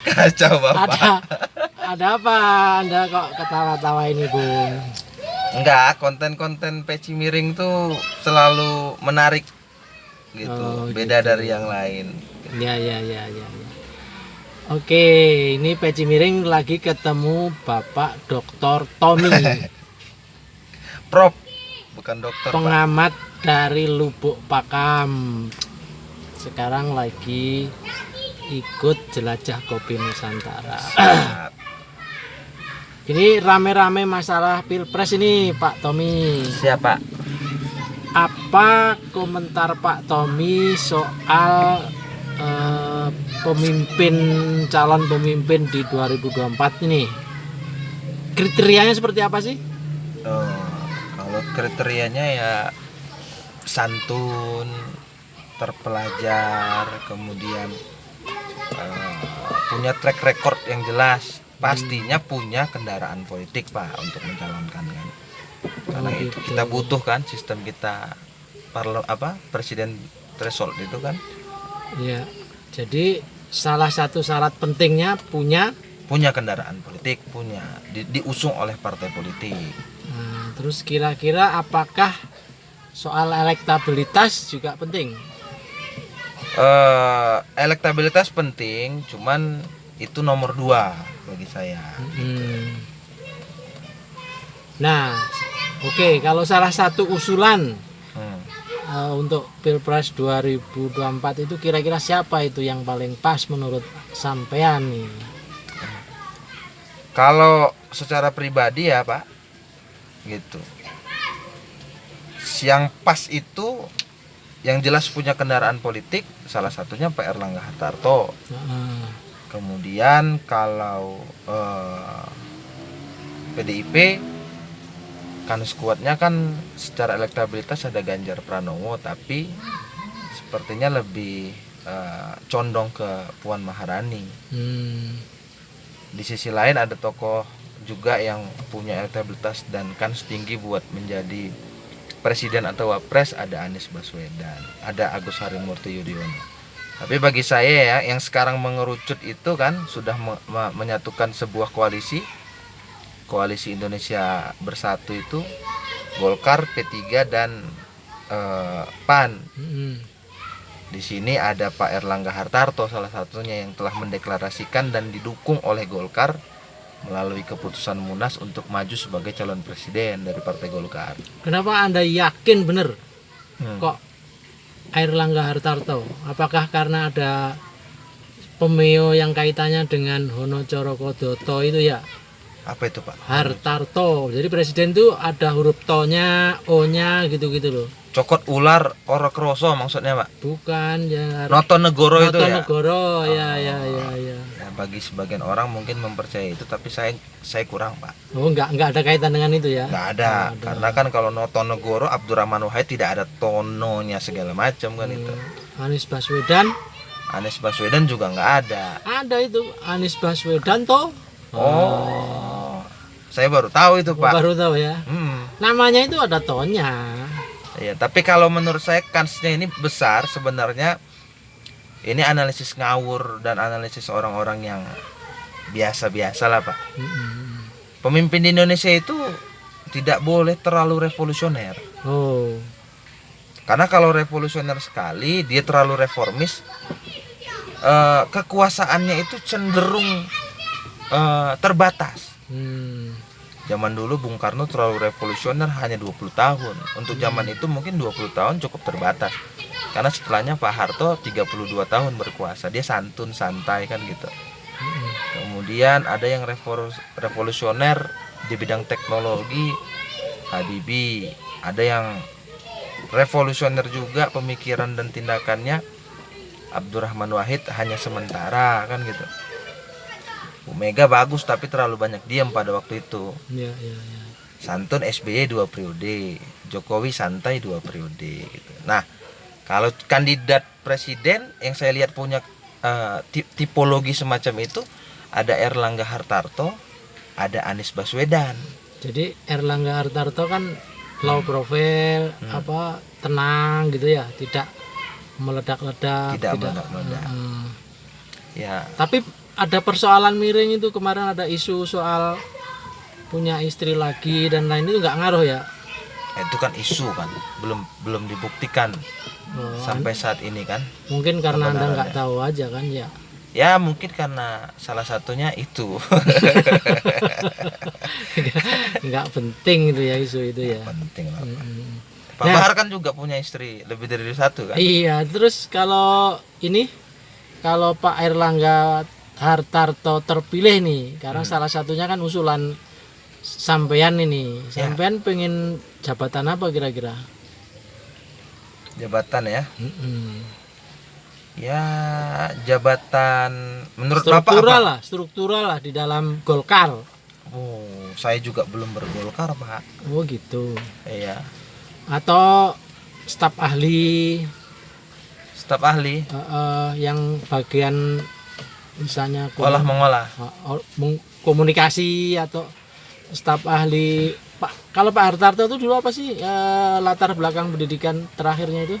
Kacau Bapak. Ada apa Anda kok ketawa-tawa ini, Bung? Enggak, konten-konten peci miring tuh selalu menarik gitu. Oh, Beda gitu. dari yang lain. Ya. Oke, ini peci miring lagi ketemu Bapak Dr. Tommy, Prof, bukan dokter, Pak. pengamat dari Lubuk Pakam. Sekarang lagi ikut jelajah kopi Nusantara. Siap. Ini rame-rame masalah Pilpres ini, Pak Tommy. Siapa? Apa komentar Pak Tommy soal calon pemimpin di 2024 ini? Kriterianya seperti apa sih? Kalau kriterianya ya santun, terpelajar, kemudian punya track record yang jelas, pastinya punya kendaraan politik Pak untuk mencalonkan kan. Karena itu kita butuh kan sistem kita presiden threshold itu kan. Ya, jadi salah satu syarat pentingnya punya Kendaraan politik, diusung oleh partai politik. Terus kira-kira apakah soal elektabilitas juga penting? Elektabilitas penting, cuman itu nomor 2 bagi saya. Nah, oke, kalau salah satu usulan untuk Pilpres 2024 itu kira-kira siapa itu yang paling pas menurut sampean nih? Kalau secara pribadi ya Pak, gitu. Yang pas itu yang jelas punya kendaraan politik, salah satunya Pak Erlangga Hartarto. Kemudian kalau PDIP kan skuadnya kan secara elektabilitas ada Ganjar Pranowo, tapi sepertinya lebih condong ke Puan Maharani. Di sisi lain ada tokoh juga yang punya elektabilitas dan kans tinggi buat menjadi presiden atau wapres, ada Anies Baswedan, ada Agus Harimurti Yudhoyono. Tapi bagi saya ya, yang sekarang mengerucut itu kan sudah menyatukan sebuah koalisi Indonesia Bersatu itu Golkar, P3 dan PAN. Di sini ada Pak Erlangga Hartarto salah satunya yang telah mendeklarasikan dan didukung oleh Golkar melalui keputusan Munas untuk maju sebagai calon presiden dari Partai Golkar. Kenapa Anda yakin benar kok Erlangga Hartarto? Apakah karena ada pemeo yang kaitannya dengan Hono Corokodoto itu ya? Apa itu Pak? Hartarto. Jadi presiden tuh ada huruf to-nya, o-nya gitu-gitu loh. Cokot ular ora kroso maksudnya Pak? Bukan ya. Notonegoro itu ya? Notonegoro, ya. Ya, bagi sebagian orang mungkin mempercayai itu, tapi saya kurang Pak. Oh, enggak ada kaitan dengan itu ya? Enggak ada. Karena kan kalau Notonegoro Abdurrahman Wahid tidak ada tononya segala macam kan itu. Anies Baswedan juga enggak ada. Ada itu Anies Baswedan toh. Saya baru tahu itu Pak. Baru tahu ya. Namanya itu ada tonya. Ya, tapi kalau menurut saya kansnya ini besar sebenarnya. Ini analisis ngawur dan analisis orang-orang yang biasa-biasa lah Pak. Pemimpin di Indonesia itu tidak boleh terlalu revolusioner. Karena kalau revolusioner sekali, dia terlalu reformis, kekuasaannya itu cenderung terbatas. Zaman dulu Bung Karno terlalu revolusioner hanya 20 tahun. Untuk zaman itu mungkin 20 tahun cukup terbatas. Karena setelahnya Pak Harto 32 tahun berkuasa. Dia santun, santai kan gitu. Kemudian ada yang revolusioner di bidang teknologi, Habibie. Ada yang revolusioner juga pemikiran dan tindakannya, Abdurrahman Wahid, hanya sementara kan gitu. Bu Mega bagus tapi terlalu banyak diam pada waktu itu. Santun SBY 2 periode, Jokowi santai 2 periode gitu. Nah, kalau kandidat presiden yang saya lihat punya tipologi semacam itu, ada Erlangga Hartarto, ada Anies Baswedan. Jadi Erlangga Hartarto kan low profile, tenang gitu ya, tidak meledak-ledak, tidak meledak-ledak. Ya. Tapi ada persoalan miring itu kemarin, ada isu soal punya istri lagi dan lain, itu nggak ngaruh ya? Itu kan isu kan, belum dibuktikan Oh, sampai saat ini kan. mungkin karena Anda nggak Kebenarannya. tahu aja kan ya. Ya mungkin karena salah satunya itu. Nggak penting itu ya, isu itu ya. Penting lah. Mm-mm. Pak Nah. Bahar kan juga punya istri lebih dari satu kan. Iya, terus kalau Pak Airlangga Hartarto terpilih nih, karena salah satunya kan usulan sampean ini. Sampean pengen jabatan apa kira-kira? Jabatan ya. Mm-mm. Ya jabatan menurut Bapak Struktural apa? lah, struktural lah di dalam Golkar. Oh, saya juga belum bergolkar, Pak. Oh gitu. Iya. Atau staf ahli Staf ahli yang bagian misalnya olah mengolah. komunikasi, atau staf ahli Pak. Kalau Pak Hartarto itu dulu apa sih latar belakang pendidikan terakhirnya itu?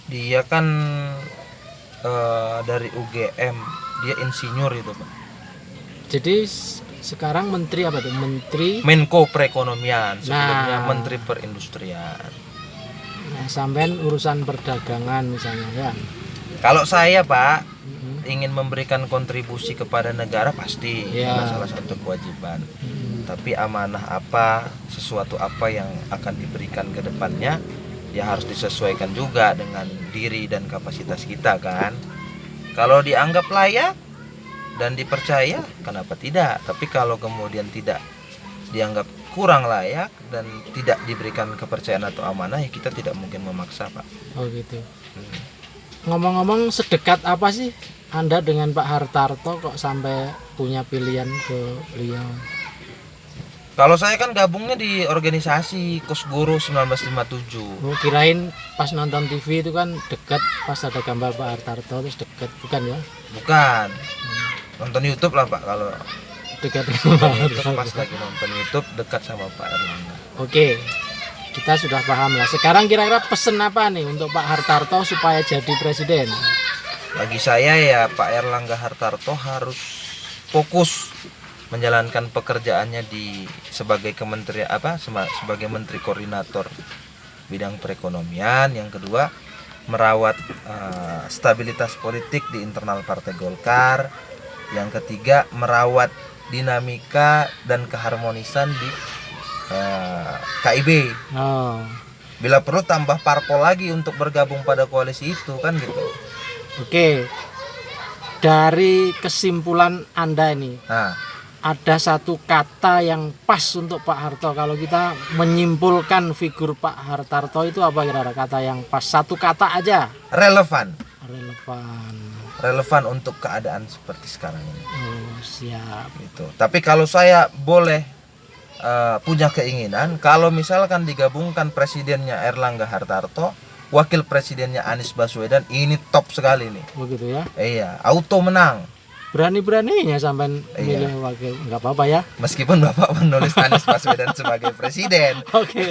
Dia kan dari UGM, dia insinyur itu, Pak. Jadi sekarang menteri apa tuh? Menteri. Menko Perekonomian, sebelumnya Nah. Menteri Perindustrian. Nah, sampean urusan perdagangan misalnya ya. Kalau saya, Pak, Mm-mm. ingin memberikan kontribusi kepada negara pasti, Ya. karena salah satu kewajiban. Mm-mm. Tapi amanah apa, sesuatu apa yang akan diberikan ke depannya, ya harus disesuaikan juga dengan diri dan kapasitas kita kan. Kalau dianggap layak dan dipercaya, kenapa tidak? Tapi kalau kemudian tidak dianggap kurang layak dan tidak diberikan kepercayaan atau amanah, ya kita tidak mungkin memaksa, Pak. Oh gitu. Hmm. Ngomong-ngomong, sedekat apa sih Anda dengan Pak Hartarto kok sampai punya pilihan ke beliau? Kalau saya kan gabungnya di organisasi Kosgoro 1957. Oh, kirain pas nonton TV itu kan dekat, pas ada gambar Pak Hartarto terus dekat, bukan ya? Bukan. Nonton YouTube lah, Pak. Kalau Dekat dengan Pak YouTube pas Hartarto. lagi nonton YouTube dekat sama Pak Erlangga. Oke, kita sudah paham lah. Sekarang kira-kira pesen apa nih untuk Pak Hartarto supaya jadi presiden? Bagi saya ya Pak Erlangga Hartarto harus fokus menjalankan pekerjaannya sebagai kementerian sebagai menteri koordinator bidang perekonomian. Yang kedua, merawat stabilitas politik di internal Partai Golkar. Yang ketiga, merawat dinamika dan keharmonisan di KIB. Oh, Bila perlu tambah parpol lagi untuk bergabung pada koalisi itu kan gitu. oke. Dari kesimpulan Anda ini, Nah, ada satu kata yang pas untuk Pak Harto. Kalau kita menyimpulkan figur Pak Hartarto itu apa kira-kira kata yang pas? Satu kata aja. relevan Relevan. untuk keadaan seperti sekarang ini Oh, siap. gitu. Tapi kalau saya boleh punya keinginan, kalau misalkan digabungkan presidennya Erlangga Hartarto, wakil presidennya Anies Baswedan, ini top sekali nih. Begitu ya. Iya, auto menang. Berani-beraninya sampai Iya. milih wakil, nggak apa-apa ya. Meskipun Bapak menulis Anies Baswedan sebagai presiden. Oke.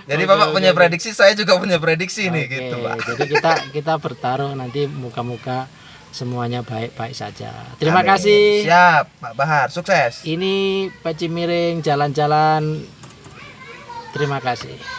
Jadi Oke, Bapak oke, punya oke. prediksi, saya juga punya prediksi nih Oke, gitu, Pak. jadi kita bertaruh nanti muka-muka semuanya baik-baik saja. Terima Amin. kasih. Siap, Pak Bahar, sukses. Ini Peci Miring jalan-jalan. Terima kasih.